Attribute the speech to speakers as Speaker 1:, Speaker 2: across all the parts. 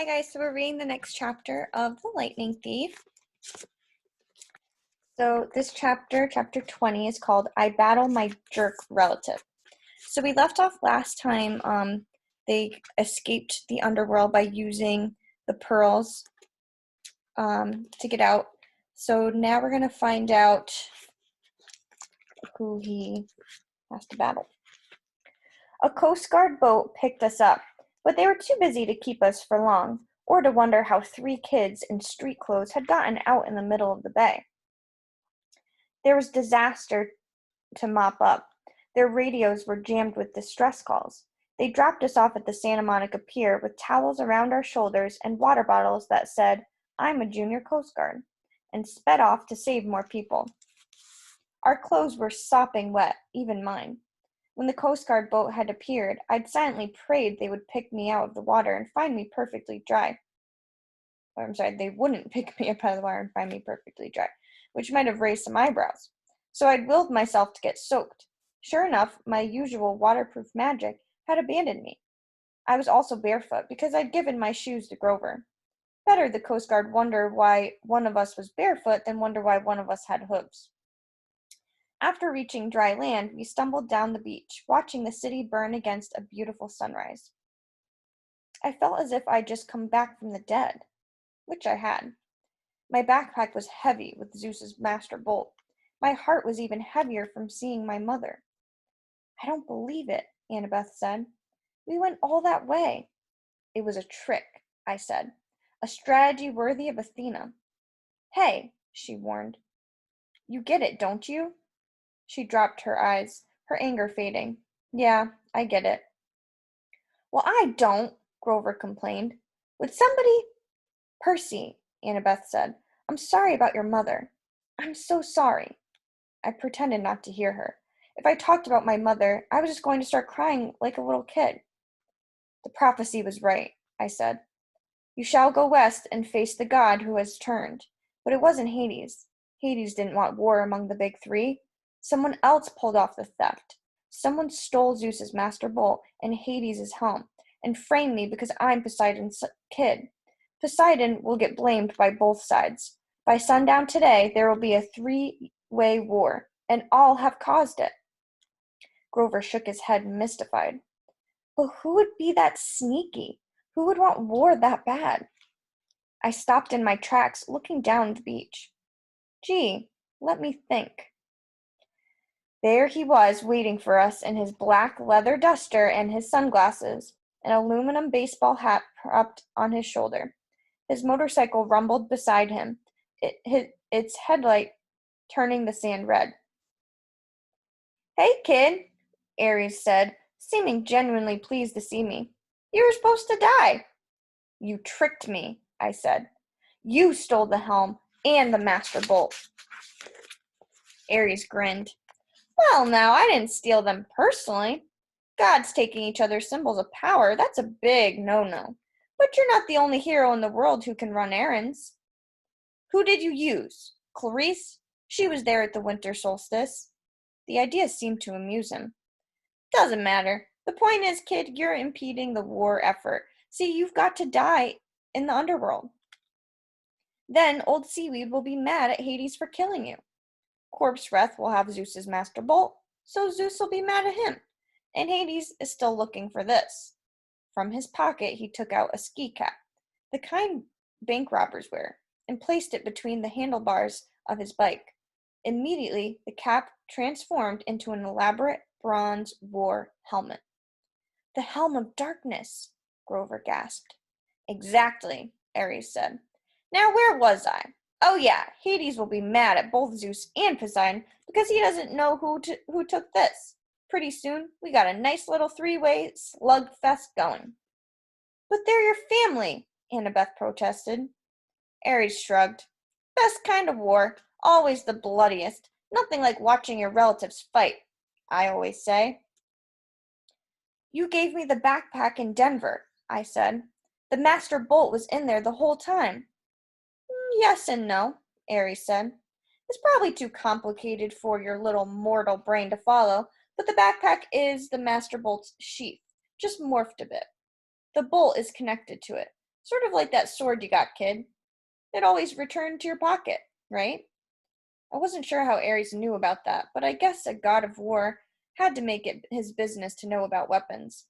Speaker 1: Hi guys, so we're reading the next chapter of The Lightning Thief. So this chapter, chapter 20, is called I Battle My Jerk Relative. So we left off last time, they escaped the underworld by using the pearls to get out. So now we're going to find out who he has to battle. A Coast Guard boat picked us up, but they were too busy to keep us for long, or to wonder how 3 kids in street clothes had gotten out in the middle of the bay. There was disaster to mop up. Their radios were jammed with distress calls. They dropped us off at the Santa Monica Pier with towels around our shoulders and water bottles that said, "I'm a junior Coast Guard," and sped off to save more people. Our clothes were sopping wet, even mine. When the Coast Guard boat had appeared, I'd silently prayed they would pick me out of the water and find me perfectly dry. They wouldn't pick me up out of the water and find me perfectly dry, which might have raised some eyebrows. So I'd willed myself to get soaked. Sure enough, my usual waterproof magic had abandoned me. I was also barefoot because I'd given my shoes to Grover. Better the Coast Guard wonder why one of us was barefoot than wonder why one of us had hooves. After reaching dry land, we stumbled down the beach, watching the city burn against a beautiful sunrise. I felt as if I'd just come back from the dead, which I had. My backpack was heavy with Zeus's master bolt. My heart was even heavier from seeing my mother. "I don't believe it," Annabeth said. "We went all that way." "It was a trick," I said. "A strategy worthy of Athena." "Hey," she warned. "You get it, don't you?" She dropped her eyes, her anger fading. "Yeah, I get it." "Well, I don't," Grover complained. "Would somebody—" "Percy," Annabeth said, "I'm sorry about your mother." "I'm so sorry." I pretended not to hear her. If I talked about my mother, I was just going to start crying like a little kid. "The prophecy was right," I said. "You shall go west and face the god who has turned." But it wasn't Hades. Hades didn't want war among the big 3. Someone else pulled off the theft. Someone stole Zeus's master bolt and Hades' helm, and framed me because I'm Poseidon's kid. Poseidon will get blamed by both sides. By sundown today, there will be a 3-way war, and all have caused it. Grover shook his head, mystified. But who would be that sneaky? Who would want war that bad? I stopped in my tracks, looking down the beach. Gee, let me think. There he was, waiting for us in his black leather duster and his sunglasses, an aluminum baseball hat propped on his shoulder. His motorcycle rumbled beside him, its headlight turning the sand red. "Hey, kid," Ares said, seeming genuinely pleased to see me. "You were supposed to die." "You tricked me," I said. "You stole the helm and the master bolt." Ares grinned. "Well, now, I didn't steal them personally. Gods taking each other's symbols of power, that's a big no-no. But you're not the only hero in the world who can run errands." "Who did you use? Clarice? She was there at the winter solstice." The idea seemed to amuse him. "Doesn't matter. The point is, kid, you're impeding the war effort. See, you've got to die in the underworld. Then old Seaweed will be mad at Hades for killing you. Corpse Wrath will have Zeus's master bolt, so Zeus will be mad at him. And Hades is still looking for this." From his pocket he took out a ski cap, the kind bank robbers wear, and placed it between the handlebars of his bike. Immediately, the cap transformed into an elaborate bronze war helmet. "The Helm of Darkness," Grover gasped. "Exactly," Ares said. "Now where was I? Oh yeah, Hades will be mad at both Zeus and Poseidon because he doesn't know who took this. Pretty soon, we got a nice little 3-way slugfest going." "But they're your family," Annabeth protested. Ares shrugged. "Best kind of war, always the bloodiest. Nothing like watching your relatives fight, I always say." "You gave me the backpack in Denver," I said. "The master bolt was in there the whole time." "Yes and no," Ares said. "It's probably too complicated for your little mortal brain to follow, but the backpack is the master bolt's sheath, just morphed a bit. The bolt is connected to it. Sort of like that sword you got, kid. It always returned to your pocket, right? I wasn't sure how Ares knew about that, but I guess a god of war had to make it his business to know about weapons.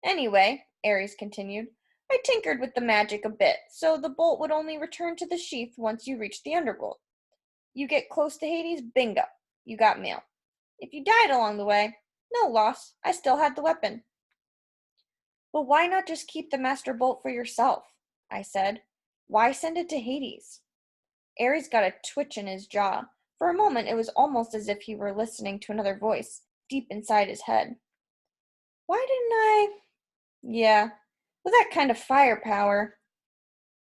Speaker 1: Anyway, Ares continued, I tinkered with the magic a bit, so the bolt would only return to the sheath once you reached the underworld. You get close to Hades, bingo, you got mail. If you died along the way, no loss, I still had the weapon. Well, why not just keep the master bolt for yourself? I said. Why send it to Hades? Ares got a twitch in his jaw. For a moment, it was almost as if he were listening to another voice, deep inside his head. Why didn't I? Yeah, with that kind of firepower.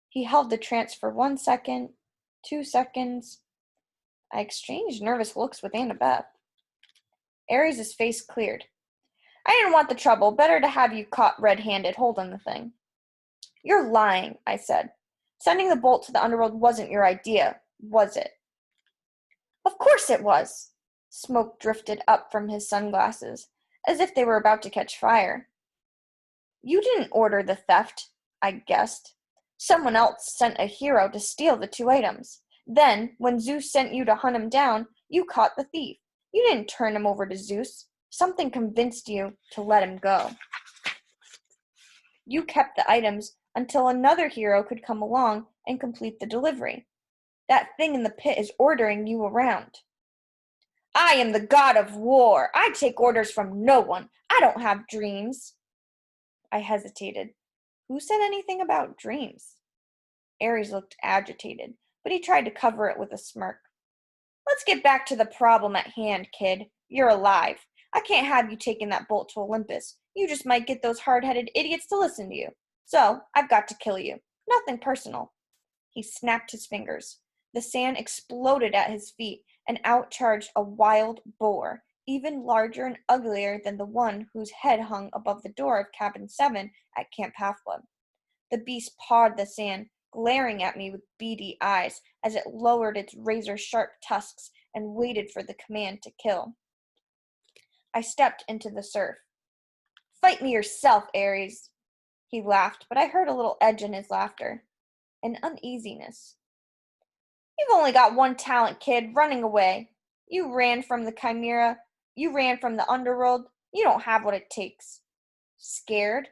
Speaker 1: He held the trance for 1 second, 2 seconds. I exchanged nervous looks with Annabeth. Ares' face cleared. I didn't want the trouble. Better to have you caught red-handed holding the thing. You're lying, I said. Sending the bolt to the underworld wasn't your idea, was it? Of course it was. Smoke drifted up from his sunglasses, as if they were about to catch fire. You didn't order the theft, I guessed. Someone else sent a hero to steal the 2 items. Then, when Zeus sent you to hunt him down, you caught the thief. You didn't turn him over to Zeus. Something convinced you to let him go. You kept the items until another hero could come along and complete the delivery. That thing in the pit is ordering you around. I am the god of war. I take orders from no one. I don't have dreams. I hesitated. Who said anything about dreams? Ares looked agitated, but he tried to cover it with a smirk. Let's get back to the problem at hand, kid. You're alive. I can't have you taking that bolt to Olympus. You just might get those hard-headed idiots to listen to you. So, I've got to kill you. Nothing personal. He snapped his fingers. The sand exploded at his feet, and out charged a wild boar, even larger and uglier than the one whose head hung above the door of Cabin 7 at Camp Half-Blood. The beast pawed the sand, glaring at me with beady eyes as it lowered its razor-sharp tusks and waited for the command to kill. I stepped into the surf. Fight me yourself, Ares. He laughed, but I heard a little edge in his laughter, an uneasiness. You've only got one talent, kid, running away. You ran from the Chimera. You ran from the underworld. You don't have what it takes. Scared?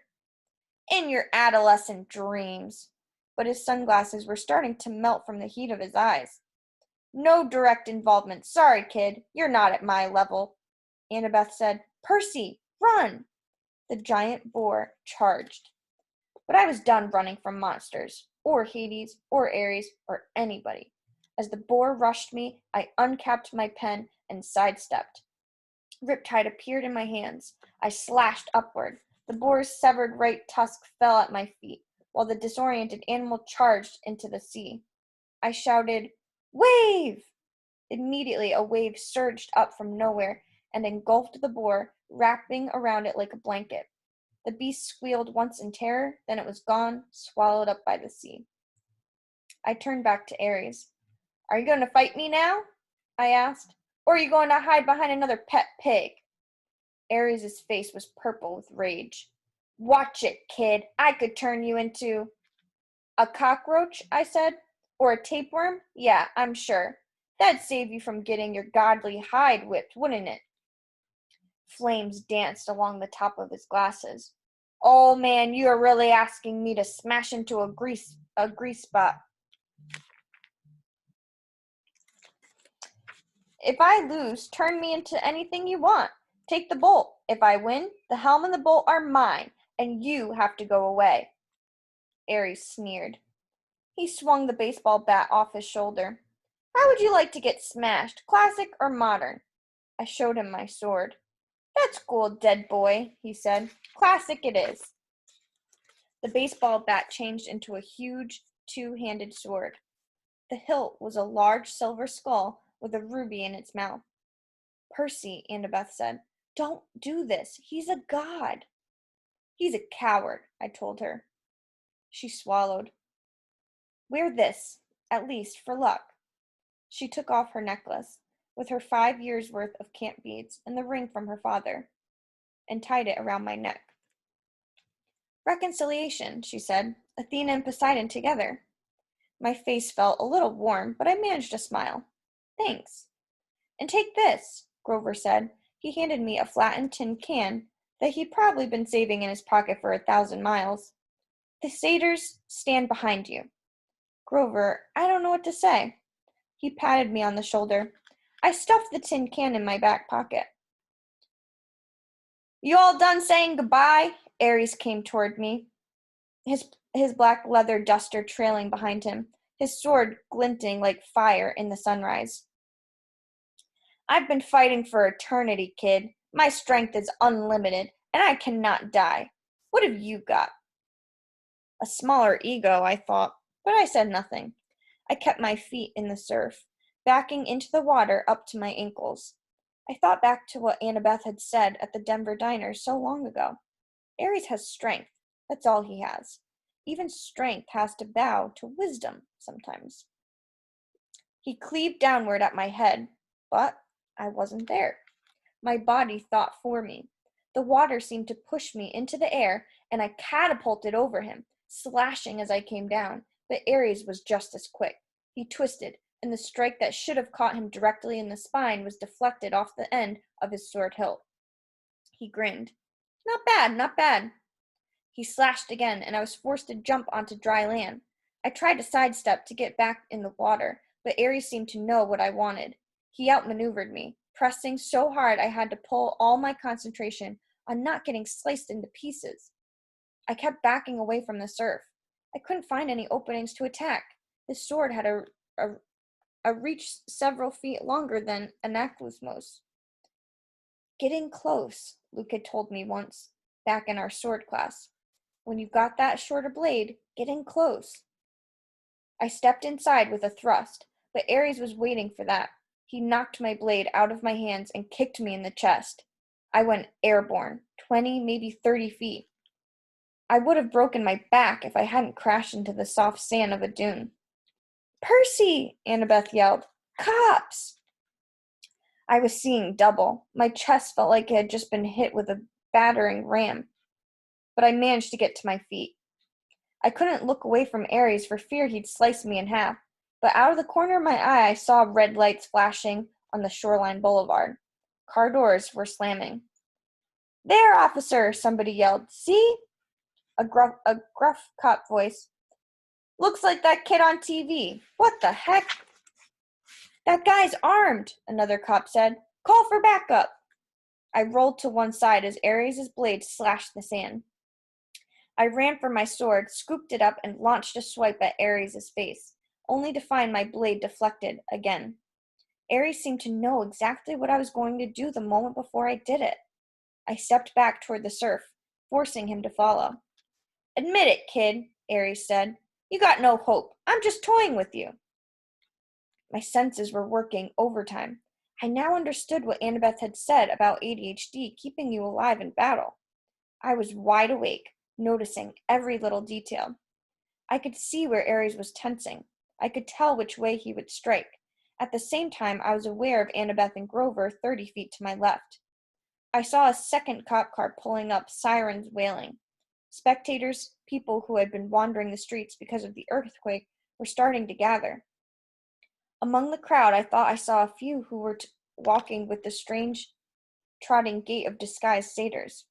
Speaker 1: In your adolescent dreams. But his sunglasses were starting to melt from the heat of his eyes. No direct involvement. Sorry, kid. You're not at my level. Annabeth said, Percy, run! The giant boar charged. But I was done running from monsters, or Hades, or Ares, or anybody. As the boar rushed me, I uncapped my pen and sidestepped. Riptide appeared in my hands. I slashed upward. The boar's severed right tusk fell at my feet, while the disoriented animal charged into the sea. I shouted, Wave! Immediately, a wave surged up from nowhere and engulfed the boar, wrapping around it like a blanket. The beast squealed once in terror, then it was gone, swallowed up by the sea. I turned back to Ares. Are you going to fight me now? I asked. Or are you going to hide behind another pet pig? Ares' face was purple with rage. Watch it, kid. I could turn you into... A cockroach, I said. Or a tapeworm? Yeah, I'm sure. That'd save you from getting your godly hide whipped, wouldn't it? Flames danced along the top of his glasses. Oh man, you are really asking me to smash into a grease spot. If I lose, turn me into anything you want. Take the bolt. If I win, the helm and the bolt are mine, and you have to go away. Ares sneered. He swung the baseball bat off his shoulder. How would you like to get smashed, classic or modern? I showed him my sword. That's cool, dead boy, he said. Classic it is. The baseball bat changed into a huge, two-handed sword. The hilt was a large silver skull with a ruby in its mouth. Percy, Annabeth said, don't do this. He's a god. He's a coward, I told her. She swallowed. Wear this, at least for luck. She took off her necklace, with her 5 years' worth of camp beads and the ring from her father, and tied it around my neck. Reconciliation, she said. Athena and Poseidon together. My face felt a little warm, but I managed to smile. Thanks. And take this, Grover said. He handed me a flattened tin can that he'd probably been saving in his pocket for 1,000 miles. The satyrs stand behind you. Grover, I don't know what to say. He patted me on the shoulder. I stuffed the tin can in my back pocket. You all done saying goodbye? Ares came toward me, his black leather duster trailing behind him, his sword glinting like fire in the sunrise. I've been fighting for eternity, kid. My strength is unlimited, and I cannot die. What have you got? A smaller ego, I thought, but I said nothing. I kept my feet in the surf, backing into the water up to my ankles. I thought back to what Annabeth had said at the Denver diner so long ago. Ares has strength. That's all he has. Even strength has to bow to wisdom sometimes. He cleaved downward at my head, but I wasn't there. My body thought for me. The water seemed to push me into the air, and I catapulted over him, slashing as I came down, but Ares was just as quick. He twisted, and the strike that should have caught him directly in the spine was deflected off the end of his sword hilt. He grinned. Not bad, not bad. He slashed again, and I was forced to jump onto dry land. I tried to sidestep to get back in the water, but Ares seemed to know what I wanted. He outmaneuvered me, pressing so hard I had to pull all my concentration on not getting sliced into pieces. I kept backing away from the surf. I couldn't find any openings to attack. His sword had a reach several feet longer than Anaklusmos. Get in close, Luke had told me once, back in our sword class. When you've got that shorter blade, get in close. I stepped inside with a thrust, but Ares was waiting for that. He knocked my blade out of my hands and kicked me in the chest. I went airborne, 20, maybe 30 feet. I would have broken my back if I hadn't crashed into the soft sand of a dune. Percy! Annabeth yelled. Cops! I was seeing double. My chest felt like it had just been hit with a battering ram. But I managed to get to my feet. I couldn't look away from Ares for fear he'd slice me in half, but out of the corner of my eye I saw red lights flashing on the shoreline boulevard. Car doors were slamming. There, officer! Somebody yelled. See? A gruff cop voice. Looks like that kid on TV. What the heck? That guy's armed, another cop said. Call for backup. I rolled to one side as Ares' blade slashed the sand. I ran for my sword, scooped it up, and launched a swipe at Ares' face, only to find my blade deflected again. Ares seemed to know exactly what I was going to do the moment before I did it. I stepped back toward the surf, forcing him to follow. Admit it, kid, Ares said. You got no hope. I'm just toying with you. My senses were working overtime. I now understood what Annabeth had said about ADHD keeping you alive in battle. I was wide awake, noticing every little detail. I could see where Ares was tensing. I could tell which way he would strike. At the same time, I was aware of Annabeth and Grover 30 feet to my left. I saw a second cop car pulling up, sirens wailing. Spectators, people who had been wandering the streets because of the earthquake, were starting to gather. Among the crowd, I thought I saw a few who were walking with the strange, trotting gait of disguised satyrs.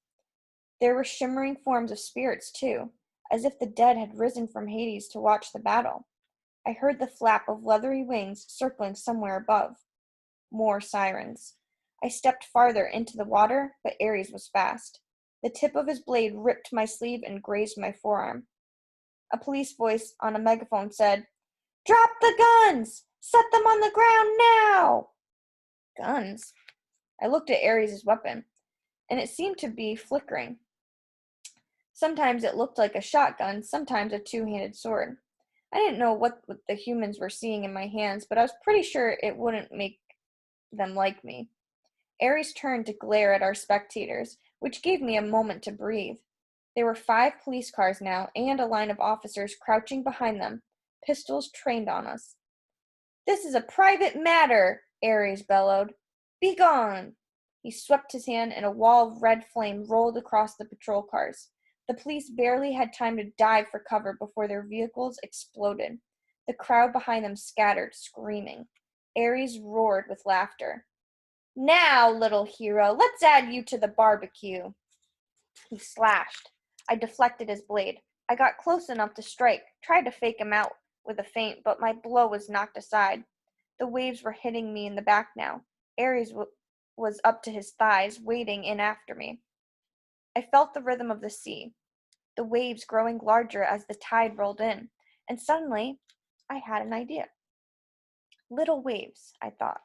Speaker 1: There were shimmering forms of spirits, too, as if the dead had risen from Hades to watch the battle. I heard the flap of leathery wings circling somewhere above. More sirens. I stepped farther into the water, but Ares was fast. The tip of his blade ripped my sleeve and grazed my forearm. A police voice on a megaphone said, Drop the guns! Set them on the ground now! Guns? I looked at Ares' weapon, and it seemed to be flickering. Sometimes it looked like a shotgun, sometimes a two-handed sword. I didn't know what the humans were seeing in my hands, but I was pretty sure it wouldn't make them like me. Ares turned to glare at our spectators, which gave me a moment to breathe. There were 5 police cars now, and a line of officers crouching behind them, pistols trained on us. This is a private matter, Ares bellowed. Begone! He swept his hand, and a wall of red flame rolled across the patrol cars. The police barely had time to dive for cover before their vehicles exploded. The crowd behind them scattered, screaming. Ares roared with laughter. Now, little hero, let's add you to the barbecue. He slashed. I deflected his blade. I got close enough to strike, tried to fake him out with a feint, but my blow was knocked aside. The waves were hitting me in the back now. Ares was up to his thighs, wading in after me. I felt the rhythm of the sea, the waves growing larger as the tide rolled in, and suddenly I had an idea. Little waves, I thought,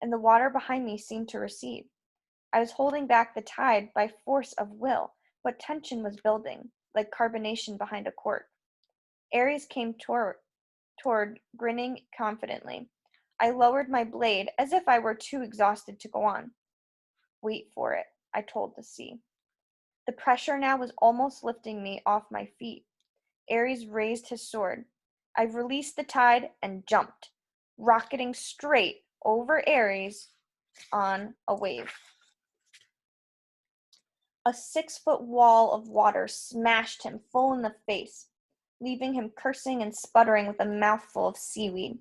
Speaker 1: and the water behind me seemed to recede. I was holding back the tide by force of will, but tension was building, like carbonation behind a cork. Ares came toward, grinning confidently. I lowered my blade as if I were too exhausted to go on. Wait for it, I told the sea. The pressure now was almost lifting me off my feet. Ares raised his sword. I released the tide and jumped, rocketing straight over Ares on a wave. A 6-foot wall of water smashed him full in the face, leaving him cursing and sputtering with a mouthful of seaweed.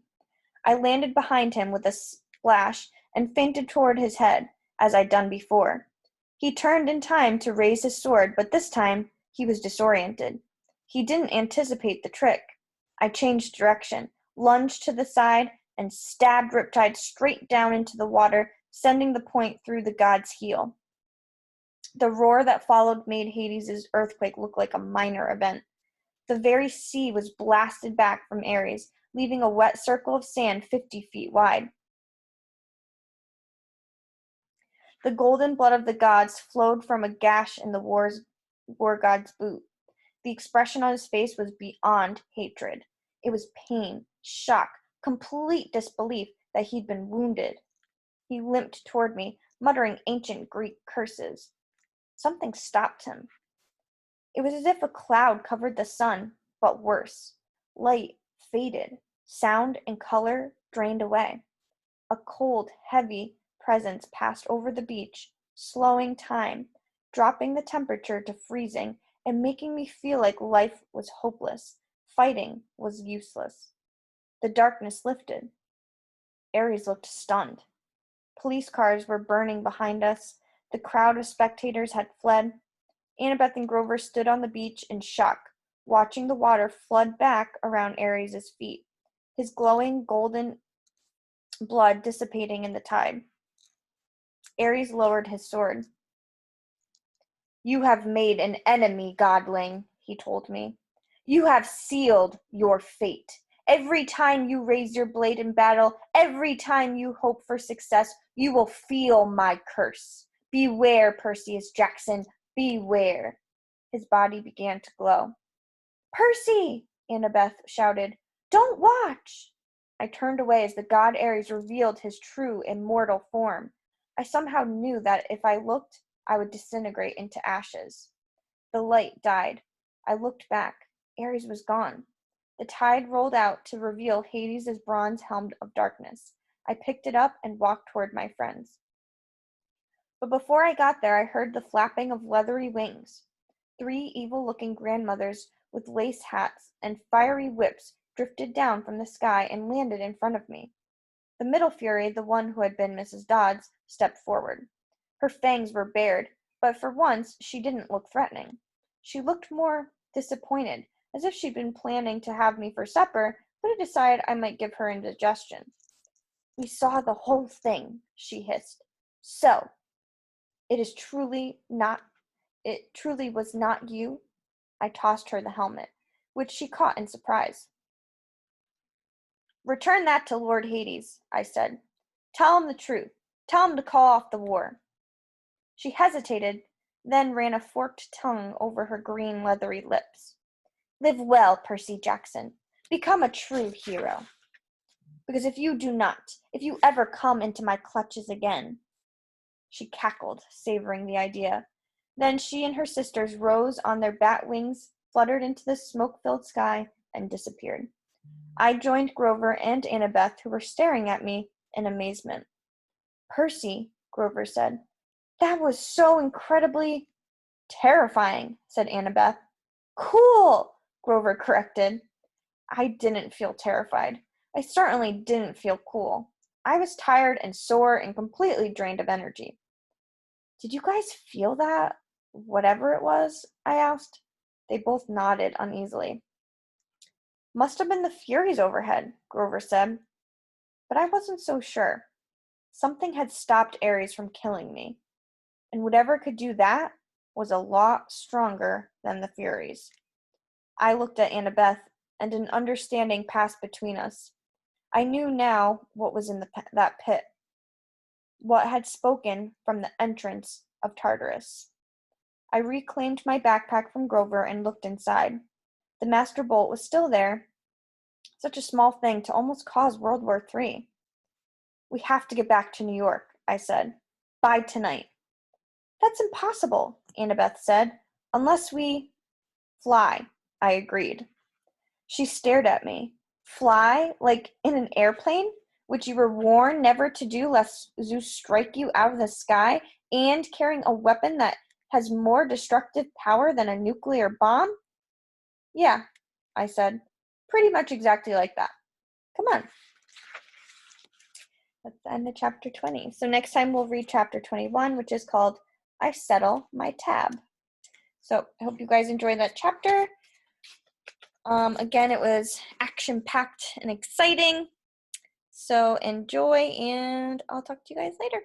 Speaker 1: I landed behind him with a splash and feinted toward his head, as I'd done before. He turned in time to raise his sword, but this time he was disoriented. He didn't anticipate the trick. I changed direction, lunged to the side, and stabbed Riptide straight down into the water, sending the point through the god's heel. The roar that followed made Hades' earthquake look like a minor event. The very sea was blasted back from Ares, leaving a wet circle of sand 50 feet wide. The golden blood of the gods flowed from a gash in the war god's boot. The expression on his face was beyond hatred. It was pain, shock, complete disbelief that he'd been wounded. He limped toward me, muttering ancient Greek curses. Something stopped him. It was as if a cloud covered the sun, but worse. Light faded. Sound and color drained away. A cold, heavy presence passed over the beach, slowing time, dropping the temperature to freezing, and making me feel like life was hopeless. Fighting was useless. The darkness lifted. Ares looked stunned. Police cars were burning behind us. The crowd of spectators had fled. Annabeth and Grover stood on the beach in shock, watching the water flood back around Ares' feet, his glowing golden blood dissipating in the tide. Ares lowered his sword. "You have made an enemy, godling," he told me. "You have sealed your fate. Every time you raise your blade in battle, every time you hope for success, you will feel my curse. Beware, Perseus Jackson, beware." His body began to glow. "Percy!" Annabeth shouted. "Don't watch!" I turned away as the god Ares revealed his true immortal form. I somehow knew that if I looked, I would disintegrate into ashes. The light died. I looked back. Ares was gone. The tide rolled out to reveal Hades' bronze helm of darkness. I picked it up and walked toward my friends. But before I got there, I heard the flapping of leathery wings. 3 evil-looking grandmothers with lace hats and fiery whips drifted down from the sky and landed in front of me. The middle fury, the one who had been Mrs. Dodds, stepped forward. Her fangs were bared, but for once she didn't look threatening. She looked more disappointed, as if she'd been planning to have me for supper, but had decided I might give her indigestion. "We saw the whole thing," she hissed. "So, it truly was not you?" I tossed her the helmet, which she caught in surprise. "Return that to Lord Hades," I said. "Tell him the truth. Tell him to call off the war." She hesitated, then ran a forked tongue over her green, leathery lips. "Live well, Percy Jackson. Become a true hero. Because if you do not, if you ever come into my clutches again—" She cackled, savoring the idea. Then she and her sisters rose on their bat wings, fluttered into the smoke-filled sky, and disappeared. I joined Grover and Annabeth, who were staring at me in amazement. "Percy," Grover said, "that was so incredibly—" Terrifying, said Annabeth. Cool, Grover corrected. I didn't feel terrified. I certainly didn't feel cool. I was tired and sore and completely drained of energy. Did you guys feel that? Whatever it was? I asked. They both nodded uneasily. Must have been the Furies overhead, Grover said. But I wasn't so sure. Something had stopped Ares from killing me, and whatever could do that was a lot stronger than the Furies. I looked at Annabeth, and an understanding passed between us. I knew now what was in that pit, what had spoken from the entrance of Tartarus. I reclaimed my backpack from Grover and looked inside. The master bolt was still there, such a small thing to almost cause World War III. We have to get back to New York, I said. By tonight. That's impossible, Annabeth said. Unless we fly, I agreed. She stared at me. Fly? Like in an airplane? Which you were warned never to do lest Zeus strike you out of the sky, and carrying a weapon that has more destructive power than a nuclear bomb? Yeah, I said. Pretty much exactly like that. Come on. That's the end of chapter 20. So next time we'll read chapter 21, which is called I Settle My Tab. So I hope you guys enjoyed that chapter. Again, it was action-packed and exciting. So enjoy, and I'll talk to you guys later.